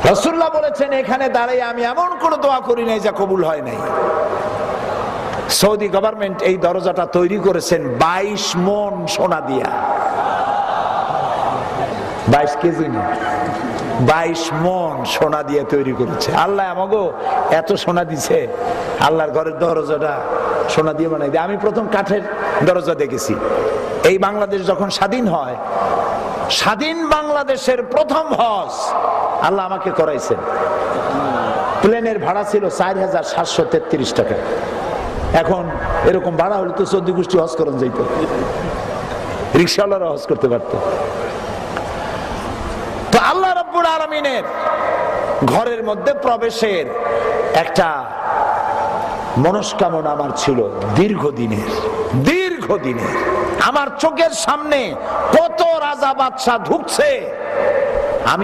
রাসূলুল্লাহ বলেছেন, এখানে দাঁড়িয়ে আমি এমন কোন দোয়া করি নাই যা কবুল হয় নাই। সৌদি গভর্নমেন্ট এই দরজাটা তৈরি করেছেন 22 মণ সোনা দিয়া। 22 কেজি না, 22 মণ সোনা দিয়ে তৈরি করেছে। আল্লাহ আমাগো এত সোনা দিছে, আল্লাহর ঘরের দরজাটা সোনা দিয়ে বানাই দিয়ে। আমি প্রথম কাঠের দরজা দেখেছি এই বাংলাদেশ যখন স্বাধীন হয়। স্বাধীন বাংলাদেশের প্রথম হজ আল্লাহ আমাকে করাইছেন। প্লেনের ভাড়া ছিল 4733 টাকা। এখন এরকম ভাড়া হলে তো 14 গোষ্ঠী হজ করন যাইত, রিকশাওয়ালারা হজ করতে পারত। তো আল্লাহ রাব্বুল আলামিনের ঘরের মধ্যে প্রবেশের একটা মনস্কামনা আমার ছিল দীর্ঘদিনের। আমার চোখের সামনে কত রাজা বাদশা ঢুকছে, আমি